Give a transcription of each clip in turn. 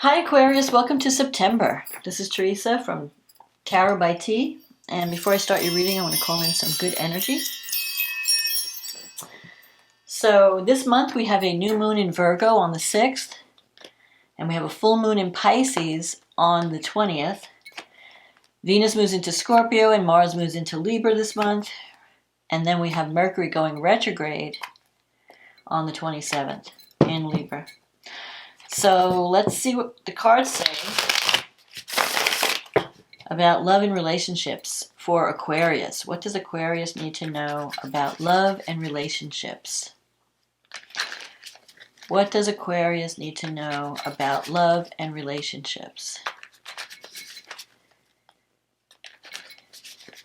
Hi Aquarius, welcome to September. This is Teresa from Tarot by T. And before I start your reading, I want to call in some good energy. So this month we have a new moon in Virgo on the 6th. And we have a full moon in Pisces on the 20th. Venus moves into Scorpio and Mars moves into Libra this month. And then we have Mercury going retrograde on the 27th in Libra. So let's see what the cards say about love and relationships for Aquarius. What does Aquarius need to know about love and relationships? What does Aquarius need to know about love and relationships?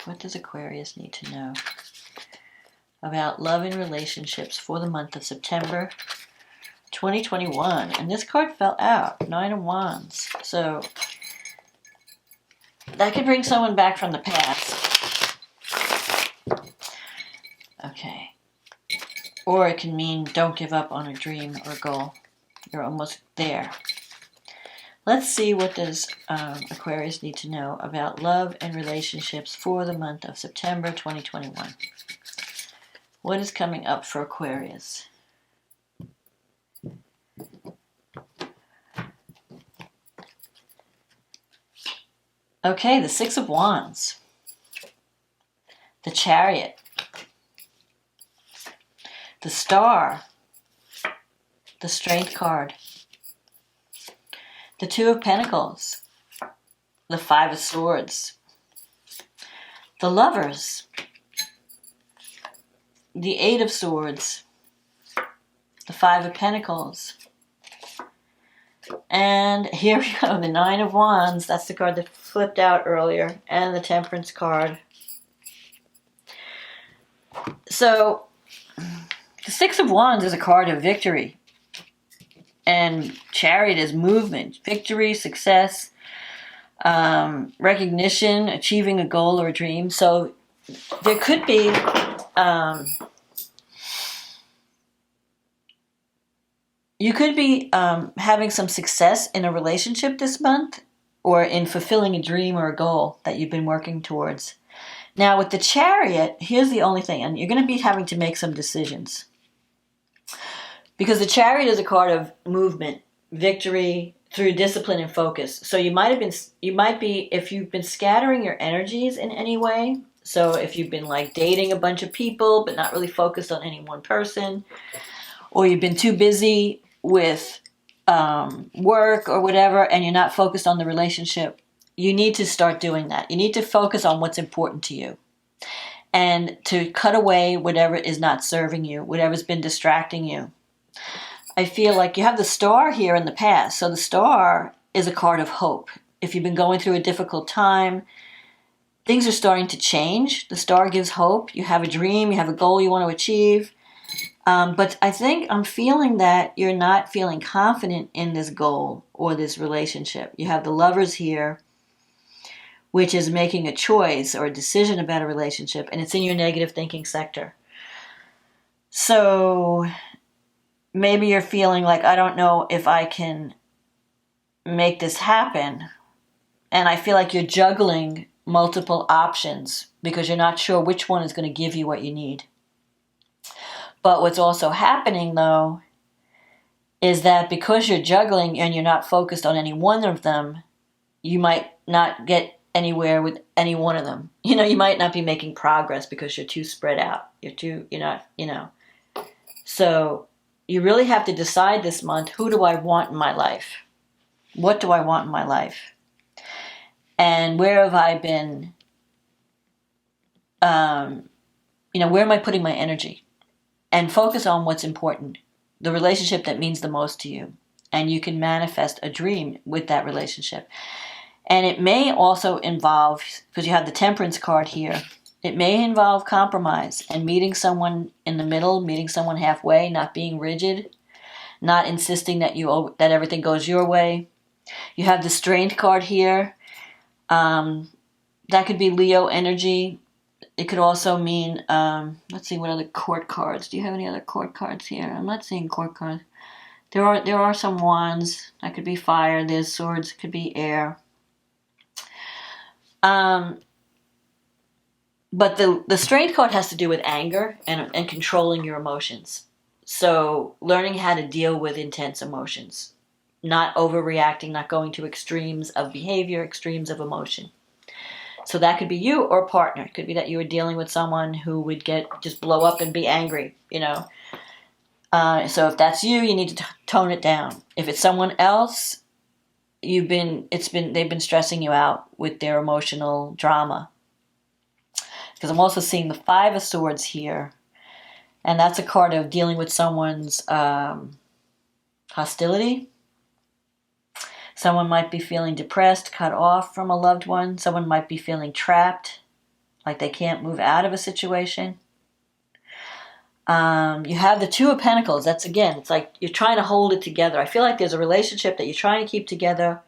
What does Aquarius need to know about love and relationships for the month of September 2021? And this card fell out, 9 of Wands. So that could bring someone back from the past. Okay. Or it can mean don't give up on a dream or goal. You're almost there. Let's see what does Aquarius need to know about love and relationships for the month of September 2021. What is coming up for Aquarius? Okay, the 6 of Wands, the Chariot, the Star, the Strength card, the 2 of Pentacles, the 5 of Swords, the Lovers, the 8 of Swords, the 5 of Pentacles, and here we go, the 9 of Wands. That's the card that flipped out earlier, and the Temperance card. So the 6 of Wands is a card of victory, and Chariot is movement, victory, success, recognition, achieving a goal or a dream. So there could be you could be having some success in a relationship this month, or in fulfilling a dream or a goal that you've been working towards. Now with the Chariot, here's the only thing, and you're going to be having to make some decisions. Because the Chariot is a card of movement, victory through discipline and focus. So you might be, if you've been scattering your energies in any way, so if you've been like dating a bunch of people but not really focused on any one person, or you've been too busy with work or whatever, and you're not focused on the relationship, you need to start doing that. You need to focus on what's important to you, and to cut away whatever is not serving you, whatever's been distracting you. I feel like you have the Star here in the past. So the Star is a card of hope. If you've been going through a difficult time, things are starting to change. The Star gives hope. You have a dream, you have a goal you want to achieve. But I think I'm feeling that you're not feeling confident in this goal or this relationship. You have the Lovers here, which is making a choice or a decision about a relationship, and it's in your negative thinking sector. So maybe you're feeling like, I don't know if I can make this happen. And I feel like you're juggling multiple options because you're not sure which one is going to give you what you need. But what's also happening, though, is that because you're juggling and you're not focused on any one of them, you might not get anywhere with any one of them. You know, you might not be making progress because you're too spread out. You're not. So you really have to decide this month, who do I want in my life? What do I want in my life? And where have I been, where am I putting my energy? And focus on what's important, the relationship that means the most to you. And you can manifest a dream with that relationship. And it may also involve, because you have the Temperance card here, it may involve compromise and meeting someone in the middle, meeting someone halfway, not being rigid, not insisting that everything goes your way. You have the Strength card here. That could be Leo energy. It could also mean, let's see, what other court cards? Do you have any other court cards here? I'm not seeing court cards. There are some wands. That could be fire. There's swords. It could be air. But the strength card has to do with anger and controlling your emotions. So learning how to deal with intense emotions. Not overreacting, not going to extremes of behavior, extremes of emotion. So that could be you or a partner. It could be that you were dealing with someone who would just blow up and be angry, So if that's you, you need to tone it down. If it's someone else, they've been stressing you out with their emotional drama. Because I'm also seeing the Five of Swords here, and that's a card of dealing with someone's hostility. Someone might be feeling depressed, cut off from a loved one. Someone might be feeling trapped, like they can't move out of a situation. You have the Two of Pentacles. That's, again, it's like you're trying to hold it together. I feel like there's a relationship that you're trying to keep together,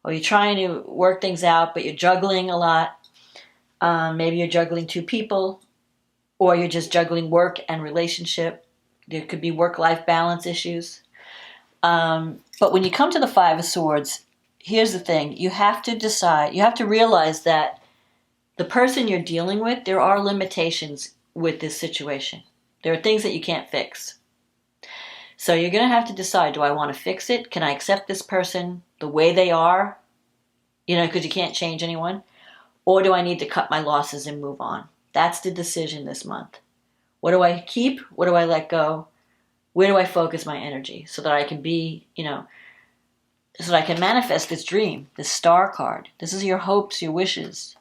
or you're trying to work things out, but you're juggling a lot. Maybe you're juggling two people, or you're just juggling work and relationship. There could be work-life balance issues. But when you come to the Five of Swords, here's the thing. You have to decide, you have to realize that the person you're dealing with, there are limitations with this situation. There are things that you can't fix. So you're going to have to decide, do I want to fix it? Can I accept this person the way they are? Because you can't change anyone. Or do I need to cut my losses and move on? That's the decision this month. What do I keep? What do I let go? Where do I focus my energy so that I can be, so that I can manifest this dream, this star card. This is your hopes, your wishes.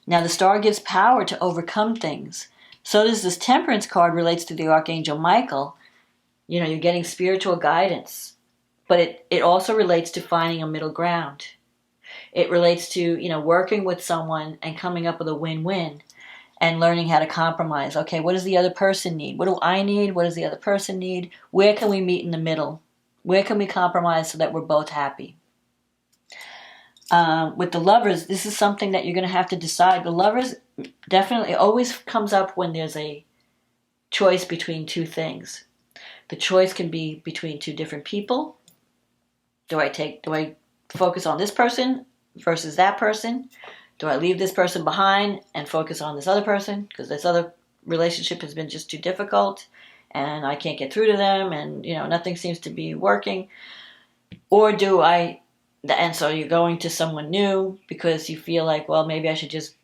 Now the star gives power to overcome things. So does this Temperance card, relates to the Archangel Michael. You're getting spiritual guidance. But it also relates to finding a middle ground. It relates to, working with someone and coming up with a win-win. And learning how to compromise. Okay, what does the other person need? What do I need? What does the other person need? Where can we meet in the middle? Where can we compromise so that we're both happy? With the Lovers, this is something that you're going to have to decide. The Lovers definitely always comes up when there's a choice between two things. The choice can be between two different people. Do I focus on this person versus that person? Do I leave this person behind and focus on this other person because this other relationship has been just too difficult and I can't get through to them and, nothing seems to be working? Or and so you're going to someone new because you feel like, well, maybe I should just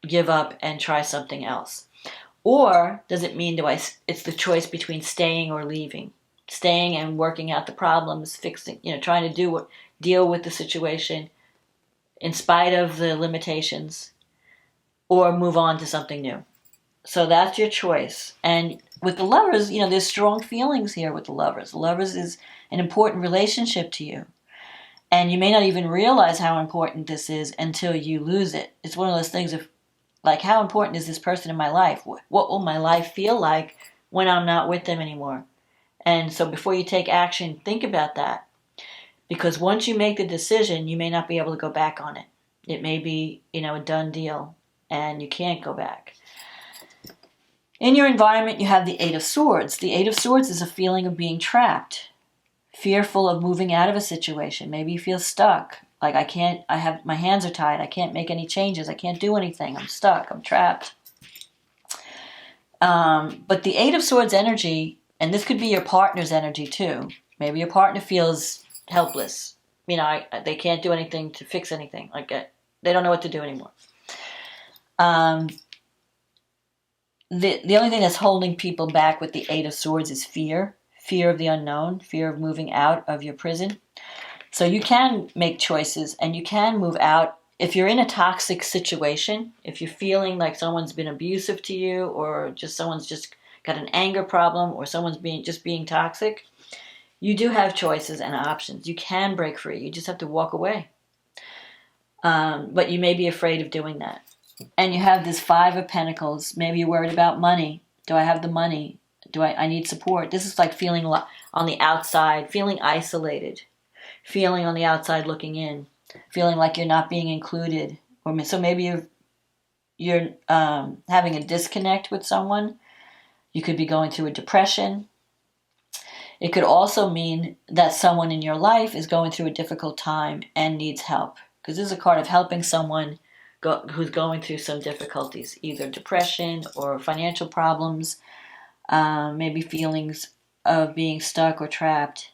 give up and try something else. Or does it mean it's the choice between staying or leaving? Staying and working out the problems, fixing, trying to deal with the situation in spite of the limitations, or move on to something new. So that's your choice. And with the Lovers, there's strong feelings here with the Lovers. The Lovers is an important relationship to you. And you may not even realize how important this is until you lose it. It's one of those things of, like, how important is this person in my life? What will my life feel like when I'm not with them anymore? And so before you take action, think about that. Because once you make the decision, you may not be able to go back on it. It may be, a done deal, and you can't go back. In your environment, you have the Eight of Swords. The Eight of Swords is a feeling of being trapped, fearful of moving out of a situation. Maybe you feel stuck. Like, my hands are tied. I can't make any changes. I can't do anything. I'm stuck. I'm trapped. But the Eight of Swords energy, and this could be your partner's energy too. Maybe your partner feels helpless. They can't do anything to fix anything. They don't know what to do anymore. The only thing that's holding people back with the Eight of Swords is fear. Fear of the unknown. Fear of moving out of your prison. So you can make choices and you can move out. If you're in a toxic situation, if you're feeling like someone's been abusive to you, or just someone's just got an anger problem, or someone's being toxic, you do have choices and options. You can break free. You just have to walk away. But you may be afraid of doing that. And you have this Five of Pentacles. Maybe you're worried about money. Do I have the money? I need support? This is like feeling on the outside, feeling isolated, feeling on the outside looking in, feeling like you're not being included. So maybe you're having a disconnect with someone. You could be going through a depression. It could also mean that someone in your life is going through a difficult time and needs help. Because this is a card of helping someone who's going through some difficulties, either depression or financial problems, maybe feelings of being stuck or trapped.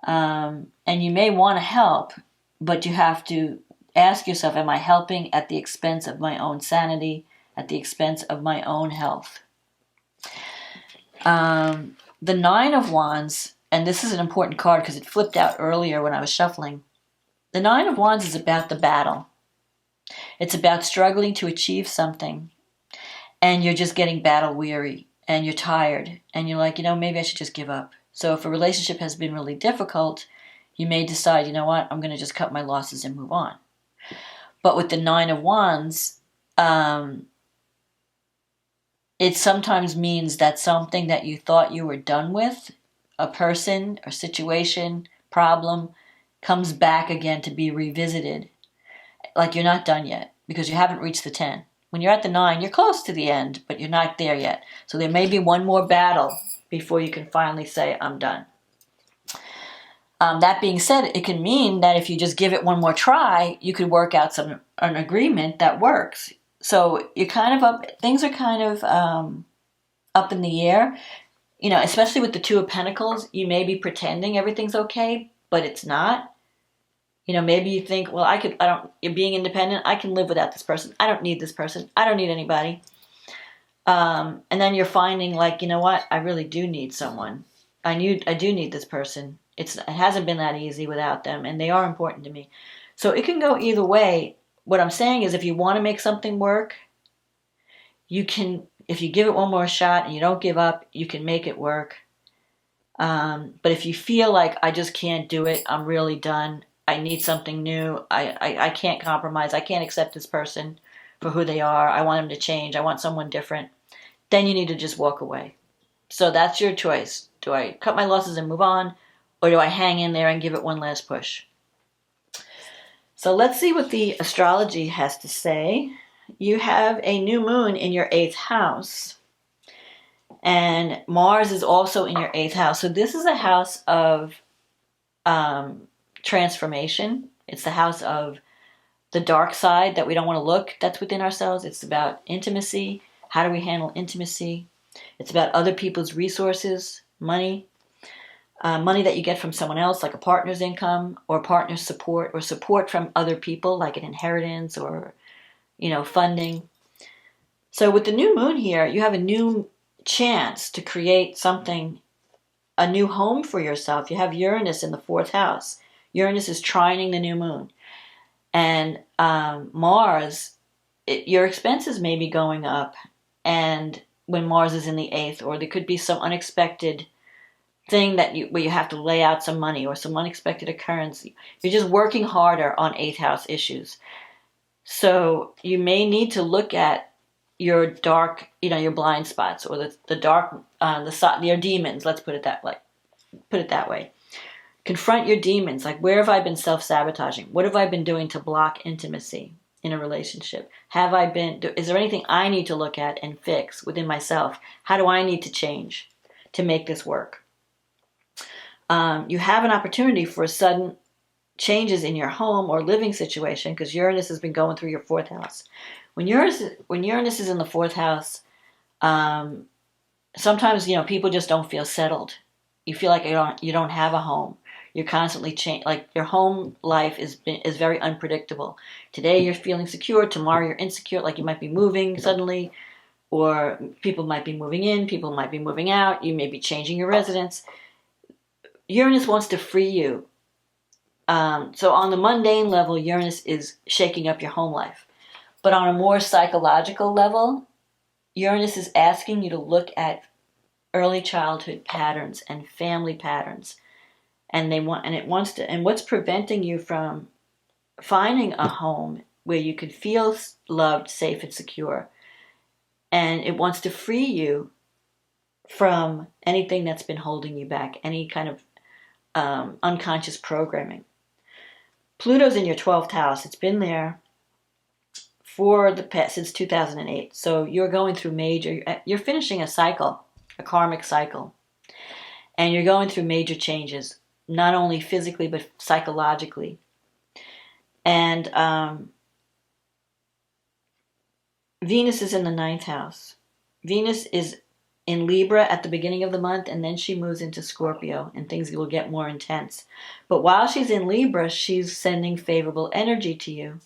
And you may want to help, but you have to ask yourself, am I helping at the expense of my own sanity, at the expense of my own health? The Nine of Wands, and this is an important card because it flipped out earlier when I was shuffling. The Nine of Wands is about the battle. It's about struggling to achieve something, and you're just getting battle weary, and you're tired, and you're like, maybe I should just give up. So if a relationship has been really difficult, you may decide, you know what, I'm going to just cut my losses and move on. But with the Nine of Wands, it sometimes means that something that you thought you were done with, a person or situation, problem, comes back again to be revisited. Like you're not done yet because you haven't reached the 10. When you're at the 9, you're close to the end, but you're not there yet. So there may be one more battle before you can finally say, I'm done. That being said, it can mean that if you just give it one more try, you could work out an agreement that works. So you're kind of up, things are kind of up in the air, especially with the Two of Pentacles. You may be pretending everything's okay, but it's not. Maybe you think, well, you're being independent. I can live without this person. I don't need this person. I don't need anybody. And then you're finding like, you know what? I really do need someone. I do need this person. It hasn't been that easy without them, and they are important to me. So it can go either way. What I'm saying is if you want to make something work, you can, if you give it one more shot and you don't give up, you can make it work. But if you feel like I just can't do it, I'm really done, I need something new, I can't compromise, I can't accept this person for who they are, I want them to change, I want someone different, then you need to just walk away. So that's your choice. Do I cut my losses and move on, or do I hang in there and give it one last push? So let's see what the astrology has to say. You have a new moon in your 8th house. And Mars is also in your 8th house. So this is a house of transformation. It's the house of the dark side that we don't want to look, that's within ourselves. It's about intimacy. How do we handle intimacy? It's about other people's resources, money. Money that you get from someone else, like a partner's income or partner's support, or support from other people, like an inheritance or, funding. So with the new moon here, you have a new chance to create something, a new home for yourself. You have Uranus in the 4th house. Uranus is trining the new moon. And Mars, your expenses may be going up, and when Mars is in the 8th, or there could be some unexpected thing where you have to lay out some money or some unexpected occurrence. You're just working harder on 8th house issues. So you may need to look at your dark, your blind spots, or the dark, your demons. Let's put it that way. Confront your demons. Like, where have I been self-sabotaging? What have I been doing to block intimacy in a relationship? Is there anything I need to look at and fix within myself? How do I need to change to make this work? You have an opportunity for sudden changes in your home or living situation because Uranus has been going through your 4th house. When Uranus is in the 4th house, sometimes people just don't feel settled. You feel like you don't have a home. You're constantly like your home life is very unpredictable. Today you're feeling secure. Tomorrow you're insecure. Like you might be moving suddenly, or people might be moving in. People might be moving out. You may be changing your residence. Uranus wants to free you. So on the mundane level, Uranus is shaking up your home life. But on a more psychological level, Uranus is asking you to look at early childhood patterns and family patterns. And what's preventing you from finding a home where you can feel loved, safe, and secure. And it wants to free you from anything that's been holding you back, any kind of unconscious programming. Pluto's in your 12th house. It's been there since 2008. So you're going through you're finishing a cycle, a karmic cycle. And you're going through major changes, not only physically, but psychologically. And Venus is in the ninth house. Venus is in Libra at the beginning of the month, and then she moves into Scorpio, and things will get more intense. But while she's in Libra, she's sending favorable energy to you.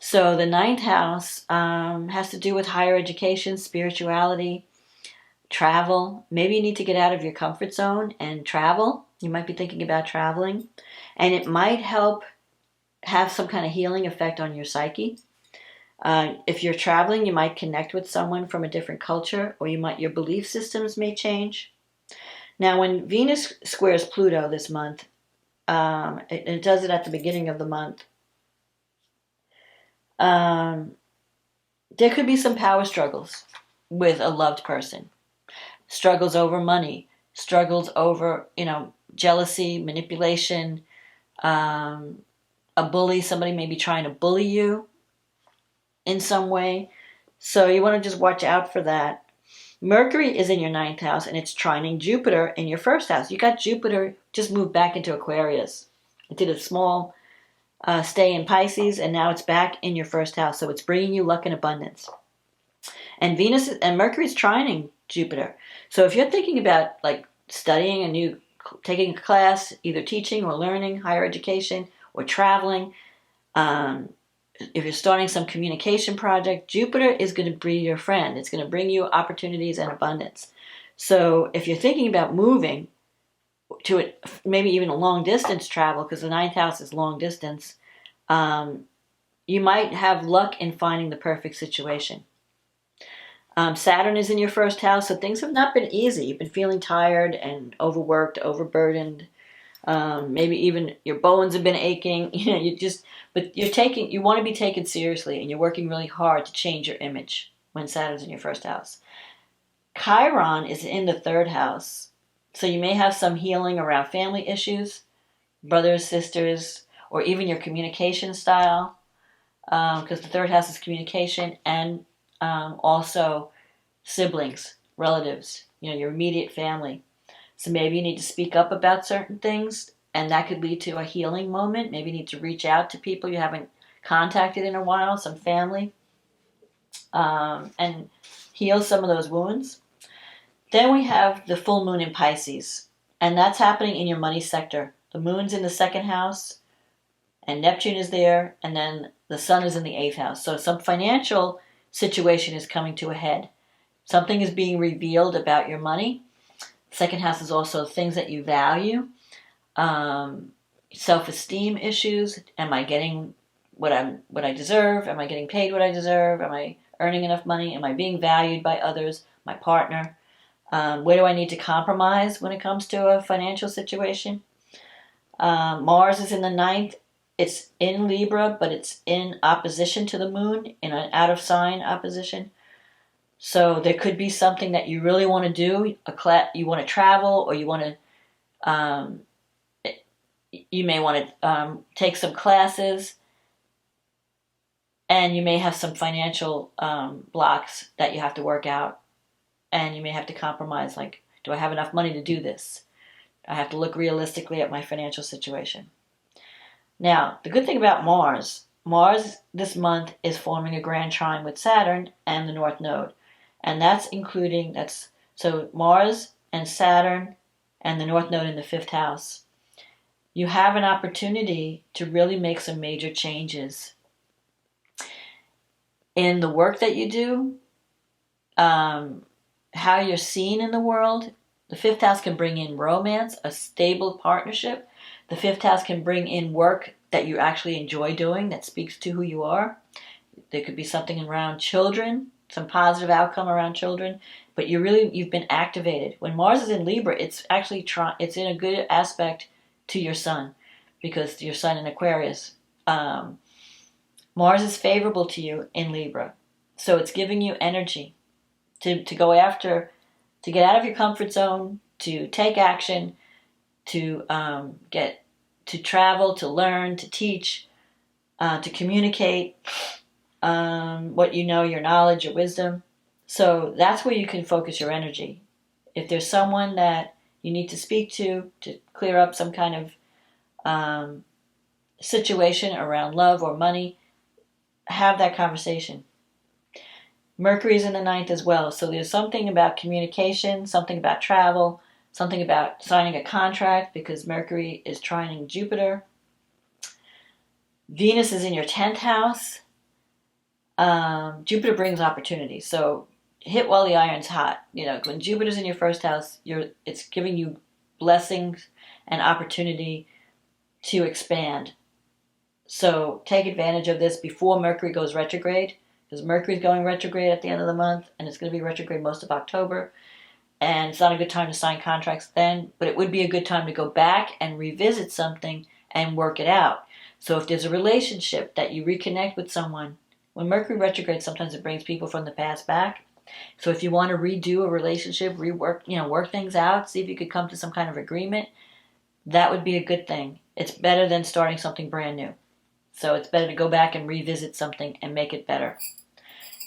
So the ninth house has to do with higher education, spirituality, travel. Maybe you need to get out of your comfort zone and travel. You might be thinking about traveling. And it might help have some kind of healing effect on your psyche. If you're traveling, you might connect with someone from a different culture, or your belief systems may change. Now, when Venus squares Pluto this month, it does it at the beginning of the month, there could be some power struggles with a loved person. Struggles over money, struggles over, jealousy, manipulation, a bully. Somebody may be trying to bully you in some way. So you want to just watch out for that. Mercury is in your ninth house, and it's trining Jupiter in your first house. You got Jupiter just moved back into Aquarius. It did a small stay in Pisces, and now it's back in your first house. So it's bringing you luck and abundance. And Venus and Mercury is trining Jupiter. So if you're thinking about like studying taking a class, either teaching or learning, higher education, or traveling, if you're starting some communication project, Jupiter is going to be your friend. It's going to bring you opportunities and abundance. So if you're thinking about moving to it, maybe even a long distance travel, because the ninth house is long distance, you might have luck in finding the perfect situation. Saturn is in your first house, so things have not been easy. You've been feeling tired and overworked, overburdened. Maybe even your bones have been aching. But you want to be taken seriously, and you're working really hard to change your image when Saturn's in your first house. Chiron is in the third house, so you may have some healing around family issues, brothers, sisters, or even your communication style, because the third house is communication, and also siblings, relatives, your immediate family. So maybe you need to speak up about certain things, and that could lead to a healing moment. Maybe you need to reach out to people you haven't contacted in a while, some family, and heal some of those wounds. Then we have the full moon in Pisces, and that's happening in your money sector. The moon's in the second house, and Neptune is there, and then the sun is in the eighth house. So some financial situation is coming to a head. Something is being revealed about your money. Second house is also things that you value, self-esteem issues. Am I getting what I deserve? Am I getting paid what I deserve? Am I earning enough money? Am I being valued by others, my partner? Where do I need to compromise when it comes to a financial situation? Mars is in the ninth. It's in Libra, but it's in opposition to the moon, in an out of sign opposition. So there could be something that you really want to do. You want to travel, or you want to. You may want to take some classes, and you may have some financial blocks that you have to work out, and you may have to compromise. Like, do I have enough money to do this? I have to look realistically at my financial situation. Now, the good thing about Mars this month is forming a grand trine with Saturn and the North Node. And so Mars and Saturn and the North Node in the fifth house. You have an opportunity to really make some major changes in the work that you do, how you're seen in the world. The fifth house can bring in romance, a stable partnership. The fifth house can bring in work that you actually enjoy doing, that speaks to who you are. There could be something around children, some positive outcome around children, but you've been activated. When Mars is in Libra, it's actually it's in a good aspect to your sun, because your sun in Aquarius. Mars is favorable to you in Libra, so it's giving you energy to go after, to get out of your comfort zone, to take action, to travel, to learn, to teach, to communicate what you know, your knowledge, your wisdom. So that's where you can focus your energy. If there's someone that you need to speak to clear up some kind of situation around love or money, have that conversation. Mercury's in the ninth as well, so there's something about communication, something about travel, something about signing a contract, because Mercury is trining Jupiter. Venus is in your 10th house. Jupiter brings opportunity, so hit while the iron's hot. You know, when Jupiter's in your first house, it's giving you blessings and opportunity to expand. So take advantage of this before Mercury goes retrograde, because Mercury's going retrograde at the end of the month, and it's going to be retrograde most of October. And it's not a good time to sign contracts then, but it would be a good time to go back and revisit something and work it out. So if there's a relationship that you reconnect with someone, when Mercury retrogrades, sometimes it brings people from the past back. So if you want to redo a relationship, work things out, see if you could come to some kind of agreement, that would be a good thing. It's better than starting something brand new. So it's better to go back and revisit something and make it better.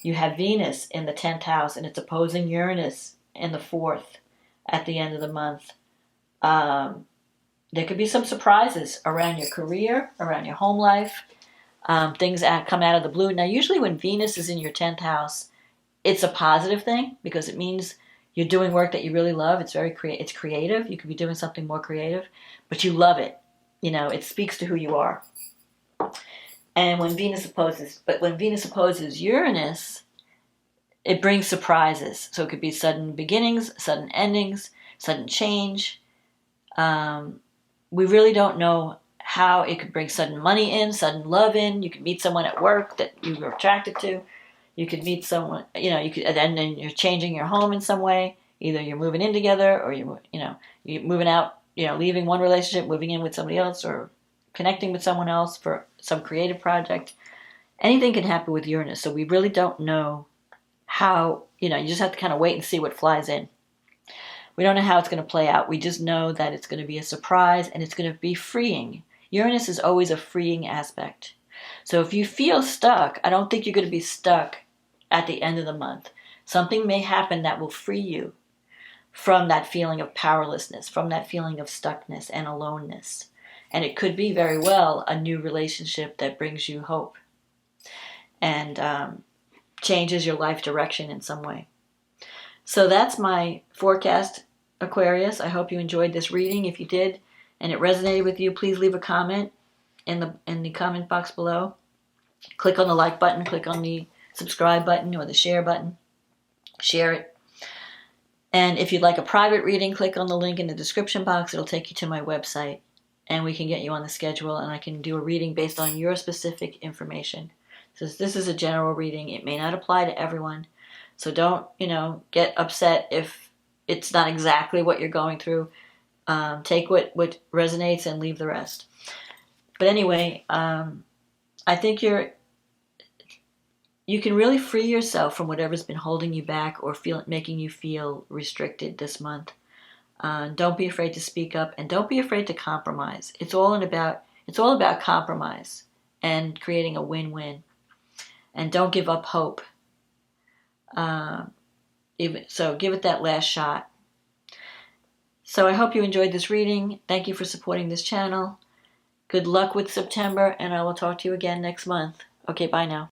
You have Venus in the 10th house, and it's opposing Uranus in the 4th at the end of the month. There could be some surprises around your career, around your home life. Things come out of the blue. Now, usually when Venus is in your 10th house, it's a positive thing, because it means you're doing work that you really love. It's it's creative. You could be doing something more creative, but you love it. You know, it speaks to who you are. And when Venus opposes Uranus, it brings surprises. So it could be sudden beginnings, sudden endings, sudden change. We really don't know how it could bring sudden money in, sudden love in. You could meet someone at work that you were attracted to. You could meet someone, and then you're changing your home in some way. Either you're moving in together, or you're moving out, leaving one relationship, moving in with somebody else, or connecting with someone else for some creative project. Anything can happen with Uranus, so we really don't know how, you just have to kind of wait and see what flies in. We don't know how it's going to play out. We just know that it's going to be a surprise, and it's going to be freeing. Uranus is always a freeing aspect. So if you feel stuck, I don't think you're going to be stuck at the end of the month. Something may happen that will free you from that feeling of powerlessness, from that feeling of stuckness and aloneness. And it could be very well a new relationship that brings you hope and changes your life direction in some way. So that's my forecast, Aquarius. I hope you enjoyed this reading. If you did and it resonated with you, please leave a comment in the comment box below. Click on the like button, click on the subscribe button or the share button. Share it. And if you'd like a private reading, click on the link in the description box. It'll take you to my website, and we can get you on the schedule, and I can do a reading based on your specific information. So this is a general reading. It may not apply to everyone. So don't, get upset if it's not exactly what you're going through. Take what resonates and leave the rest. But anyway, I think you can really free yourself from whatever's been holding you back or making you feel restricted this month. Don't be afraid to speak up, and don't be afraid to compromise. It's all about compromise and creating a win-win. And don't give up hope. So give it that last shot. So I hope you enjoyed this reading. Thank you for supporting this channel. Good luck with September, and I will talk to you again next month. Okay, bye now.